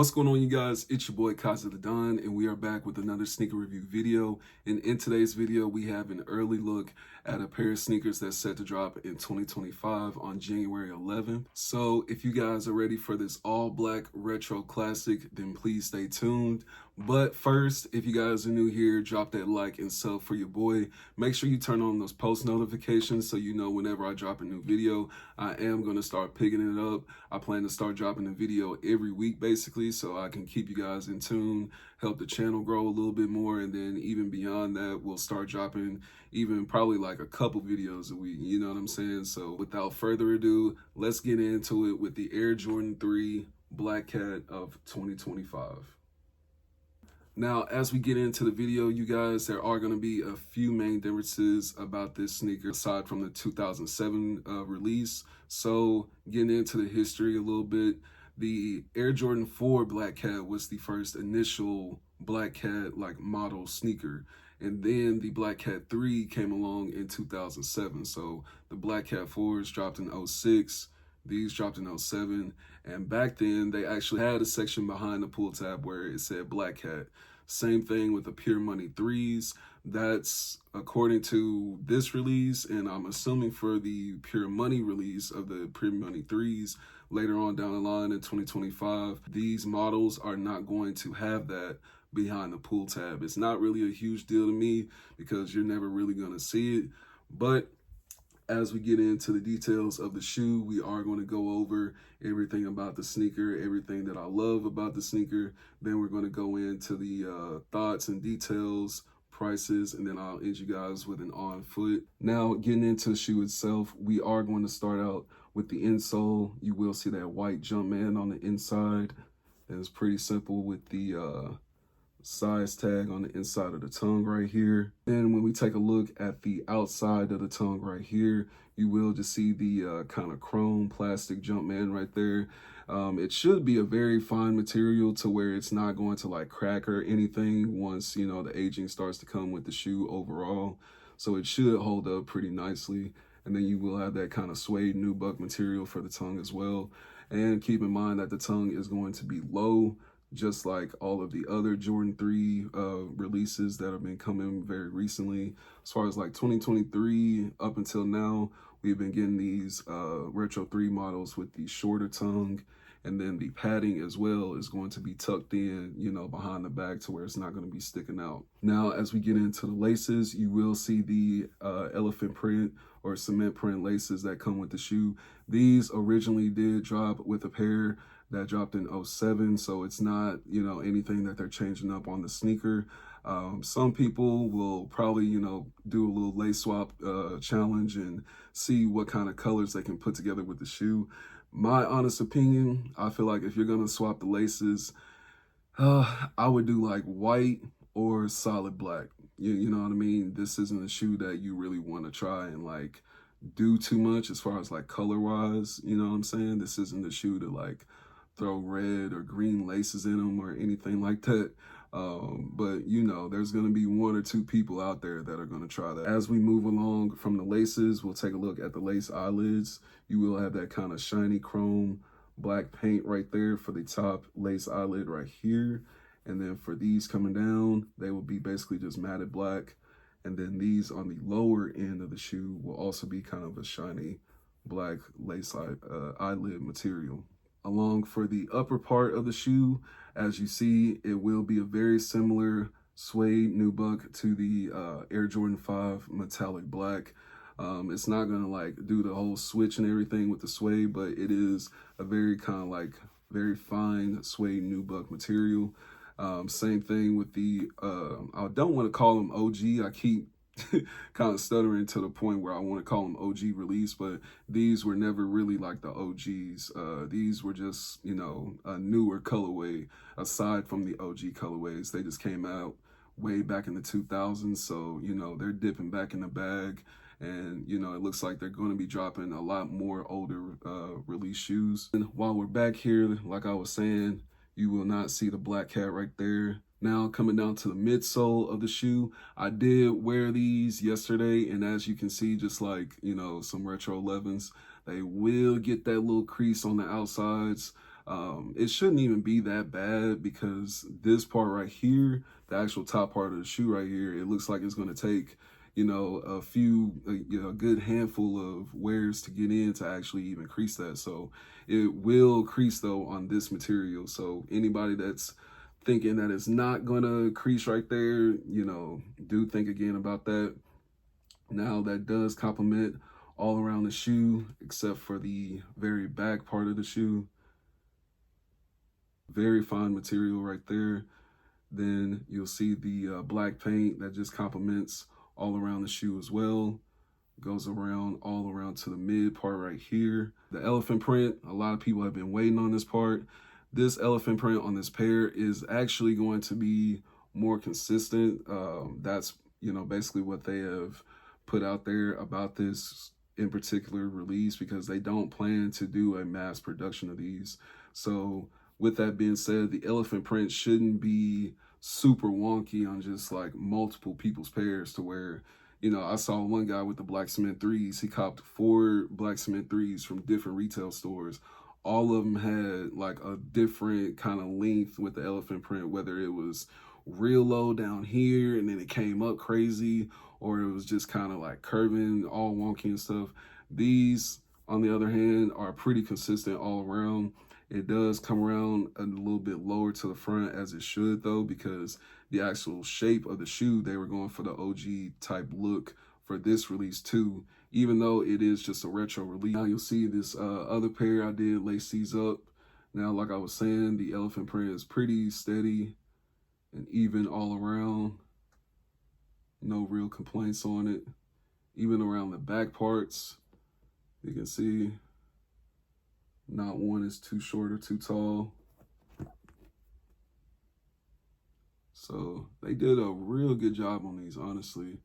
What's going on, you guys? It's your boy Kaza the Don, and we are back with another sneaker review video. And in today's video, we have an early look at a pair of sneakers that's set to drop in 2025 on January 11th. So if you guys are ready for this all black retro classic, then please stay tuned. But first, if you guys are new here, drop that like and sub for your boy. Make sure you turn on those post notifications so you know whenever I drop a new video. I am going to start picking it up. I plan to start dropping a video every week basically, so I can keep you guys in tune, help the channel grow a little bit more, and then even beyond that, we'll start dropping even probably like a couple videos a week, you know what I'm saying? So without further ado, let's get into it with the Air Jordan 3 Black Cat of 2025. Now, as we get into the video, you guys, there are going to be a few main differences about this sneaker aside from the 2007 release. So getting into the history a little bit, the Air Jordan 4 Black Cat was the first initial Black Cat like model sneaker. And then the Black Cat 3 came along in 2007. So the Black Cat 4s dropped in 06. These dropped in 07, and back then they actually had a section behind the pull tab where it said Black Cat. Same thing with the Pure Money 3s. That's according to this release, and I'm assuming for the Pure Money release of the Pure Money 3s later on down the line in 2025, these models are not going to have that behind the pull tab. It's not really a huge deal to me because you're never really going to see it, but as we get into the details of the shoe, we are going to go over everything about the sneaker, everything that I love about the sneaker. Then we're going to go into the thoughts and details, prices, and then I'll end you guys with an on foot. Now, getting into the shoe itself, we are going to start out with the insole. You will see that white Jumpman on the inside. And it's pretty simple with the size tag on the inside of the tongue right here. Then when we take a look at the outside of the tongue right here, you will just see the kind of chrome plastic Jumpman right there. It should be a very fine material to where it's not going to like crack or anything once, you know, the aging starts to come with the shoe overall. So it should hold up pretty nicely. And then you will have that kind of suede nubuck material for the tongue as well. And keep in mind that the tongue is going to be low, just like all of the other Jordan 3 releases that have been coming very recently. As far as like 2023 up until now, we've been getting these Retro 3 models with the shorter tongue, and then the padding as well is going to be tucked in, you know, behind the back to where it's not going to be sticking out. Now, as we get into the laces, you will see the elephant print or cement print laces that come with the shoe. These originally did drop with a pair that dropped in 07, so it's not, you know, anything that they're changing up on the sneaker. Some people will probably, you know, do a little lace swap challenge and see what kind of colors they can put together with the shoe. My honest opinion, I feel like if you're gonna swap the laces, I would do like white or solid black. You know what I mean? This isn't a shoe that you really want to try and like do too much as far as like color wise, you know what I'm saying? This isn't a shoe to like throw red or green laces in them or anything like that. But you know, there's going to be one or two people out there that are going to try that. As we move along from the laces, we'll take a look at the lace eyelids. You will have that kind of shiny chrome black paint right there for the top lace eyelid right here. And then for these coming down, they will be basically just matted black. And then these on the lower end of the shoe will also be kind of a shiny black lace eyelid material. Along for the upper part of the shoe, as you see, it will be a very similar suede nubuck to the Air Jordan 5 metallic black. It's not gonna like do the whole switch and everything with the suede, but it is a very kind of like very fine suede nubuck material. Same thing with the, I don't want to call them OG. I keep kind of stuttering to the point where I want to call them OG release, but these were never really like the OGs. These were just, you know, a newer colorway aside from the OG colorways. They just came out way back in the 2000s, so, you know, they're dipping back in the bag, and, you know, it looks like they're going to be dropping a lot more older release shoes. And while we're back here, like I was saying, you will not see the Black Cat right there. Now coming down to the midsole of the shoe, I did wear these yesterday, and as you can see, just like, you know, some retro 11s, they will get that little crease on the outsides. It shouldn't even be that bad because this part right here, the actual top part of the shoe right here, it looks like it's going to take, you know, a few, you know, a good handful of wears to get in to actually even crease that. So it will crease though on this material. So anybody that's thinking that it's not going to crease right there, you know, do think again about that. Now that does complement all around the shoe, except for the very back part of the shoe. Very fine material right there. Then you'll see the black paint that just complements all around the shoe as well. Goes around all around to the mid part right here. The elephant print, a lot of people have been waiting on this part. This elephant print on this pair is actually going to be more consistent. That's, you know, basically what they have put out there about this in particular release, because they don't plan to do a mass production of these. So with that being said, the elephant print shouldn't be super wonky on just like multiple people's pairs to where, you know, I saw one guy with the black cement threes. He copped 4 black cement threes from different retail stores. All of them had like a different kind of length with the elephant print, whether it was real low down here and then it came up crazy, or it was just kind of like curving, all wonky and stuff. These, on the other hand, are pretty consistent all around. It does come around a little bit lower to the front, as it should though, because the actual shape of the shoe, they were going for the OG type look for this release too, even though it is just a retro release. Now you'll see this other pair I did lace these up. Now, like I was saying, the elephant print is pretty steady and even all around. No real complaints on it. Even around the back parts, you can see not one is too short or too tall. So they did a real good job on these, honestly.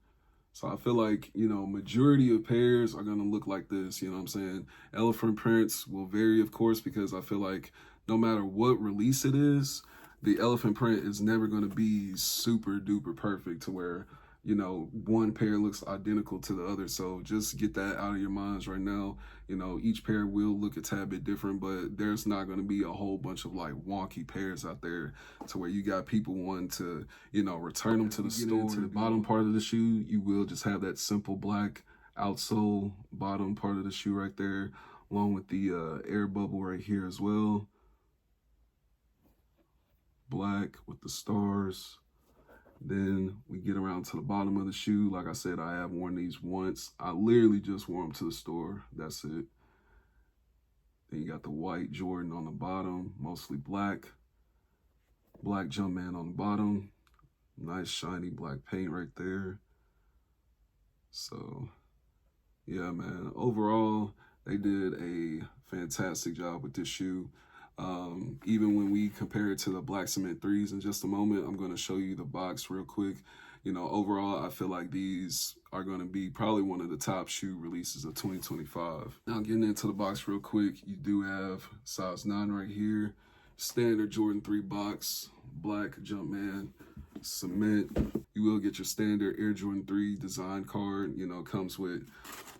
So I feel like, you know, majority of pairs are going to look like this, you know what I'm saying? Elephant prints will vary, of course, because I feel like no matter what release it is, the elephant print is never going to be super duper perfect to where, you know, one pair looks identical to the other. So just get that out of your minds right now. You know, each pair will look a tad bit different, but there's not going to be a whole bunch of like wonky pairs out there to where you got people wanting to, you know, return them to the store. To the bottom part of the shoe, you will just have that simple black outsole bottom part of the shoe right there, along with the air bubble right here as well. Black with the stars. Then we get around to the bottom of the shoe. Like I said, I have worn these once. I literally just wore them to the store. That's it. Then you got the white Jordan on the bottom, mostly black. Black Jumpman on the bottom. Nice shiny black paint right there. So, yeah, man. Overall, they did a fantastic job with this shoe. Even when we compare it to the black cement threes in just a moment, I'm going to show you the box real quick. You know, overall, I feel like these are going to be probably one of the top shoe releases of 2025. Now, getting into the box real quick, you do have size 9 right here. Standard Jordan 3 box, black Jumpman, cement. You will get your standard Air Jordan 3 design card. You know, comes with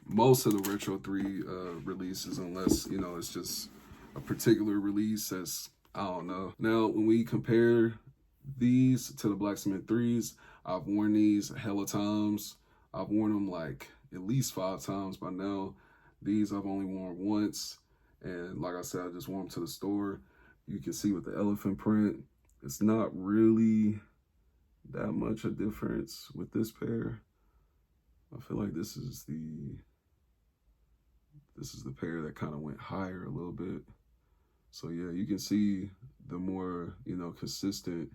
most of the Retro 3 releases, unless, you know, it's just a particular release that's, I don't know. Now, when we compare these to the black cement threes, I've worn these hella times. I've worn them like at least 5 times by now. These I've only worn once. And like I said, I just wore them to the store. You can see with the elephant print, it's not really that much a difference with this pair. I feel like this is the pair that kind of went higher a little bit. So yeah, you can see the more, you know, consistent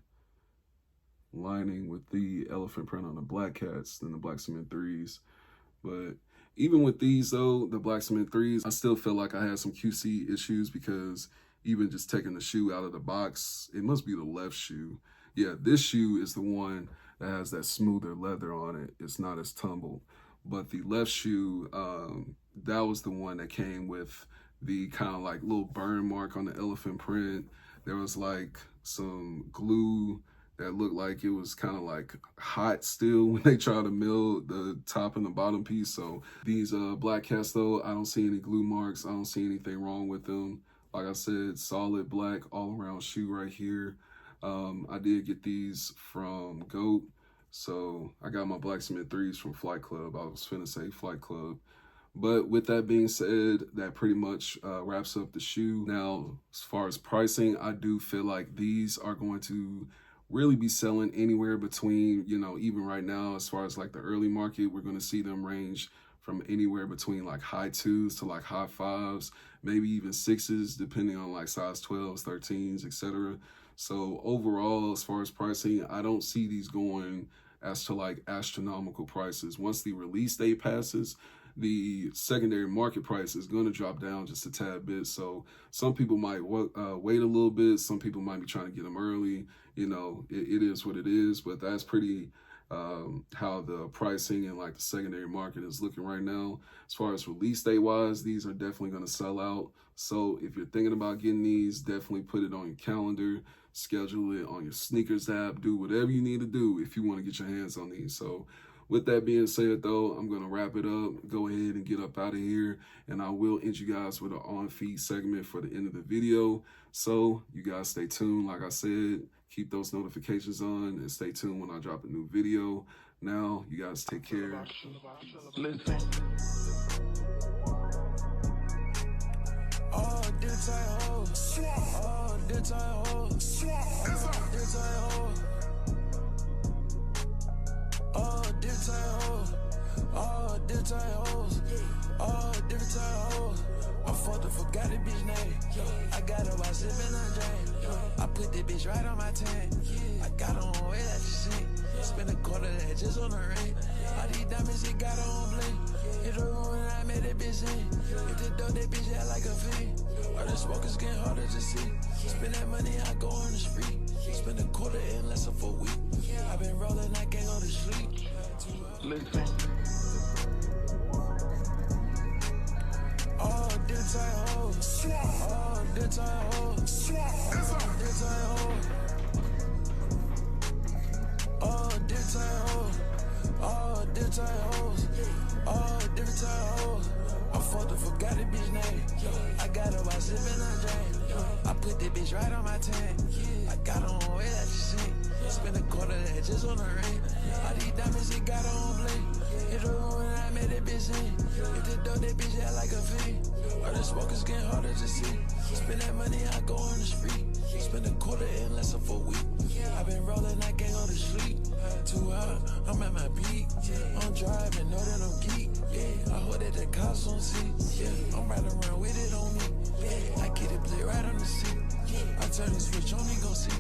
lining with the elephant print on the black cats than the black cement threes. But even with these though, the black cement threes, I still feel like I had some QC issues, because even just taking the shoe out of the box, it must be the left shoe. Yeah, this shoe is the one that has that smoother leather on it. It's not as tumbled. But the left shoe, that was the one that came with the kind of like little burn mark on the elephant print. There was like some glue that looked like it was kind of like hot still when they tried to mill the top and the bottom piece. So these black cats though, I don't see any glue marks. I don't see anything wrong with them. Like I said, solid black all around shoe right here. I did get these from GOAT. So I got my Blacksmith 3s from Flight Club. I was finna say Flight Club. But with that being said, that pretty much wraps up the shoe. Now, as far as pricing, I do feel like these are going to really be selling anywhere between, you know, even right now, as far as like the early market, we're going to see them range from anywhere between like high 2s to like high 5s, maybe even 6s, depending on like size 12s, 13s, etc. So overall, as far as pricing, I don't see these going as to like astronomical prices. Once the release date passes, the secondary market price is going to drop down just a tad bit. So some people might wait a little bit. Some people might be trying to get them early. You know, it is what it is, but that's pretty how the pricing and like the secondary market is looking right now. As far as release date wise, these are definitely going to sell out. So if you're thinking about getting these, definitely put it on your calendar, schedule it on your sneakers app, do whatever you need to do if you want to get your hands on these. So with that being said, though, I'm going to wrap it up, go ahead and get up out of here, and I will end you guys with an on-feed segment for the end of the video. So you guys stay tuned. Like I said, keep those notifications on and stay tuned when I drop a new video. Now, you guys take care. Listen. Oh, this I hold. Oh, this I hold. This I hold. Oh, this I hold. Oh, this I hold. Oh, this I hold. I fucked her, forgot the bitch name. I got her while sipping on drain. I put the bitch right on my tank. I got her on way that she sink. Spend a quarter that just on the ring. All these diamonds, it got her on bling. Hit the room and I made that bitch sing. Hit the door, that bitch act like a fiend. All the smokers getting harder to see. Spend that money, I go on the street. Spend a quarter in less than 4 weeks. I been rolling, I can't go to sleep. Listen. Oh, this I hold. Oh, this I hold. This I hold. Oh, this I hold. Oh, this I hold. Oh, this I hold. I fucked her, forgot the bitch name. I got her while sipping on drain. I put the bitch right on my tank. I got her on way that she sink. Spend a quarter that just on the ring. All these diamonds, it got her on bling. Hit the room and I made that bitch sing. Hit the door, that bitch act like a fiend. All the smokers getting harder to see. Spend that money, I go on the street. Spend a quarter in less than 4 weeks. I been rolling, I can't go to sleep. Too hot, I'm at my peak. I'm driving, know that I'm geek. I hope that the cops don't see. I'm riding around with it on me. I get it play right on the seat. I turn the switch on, you gon' see.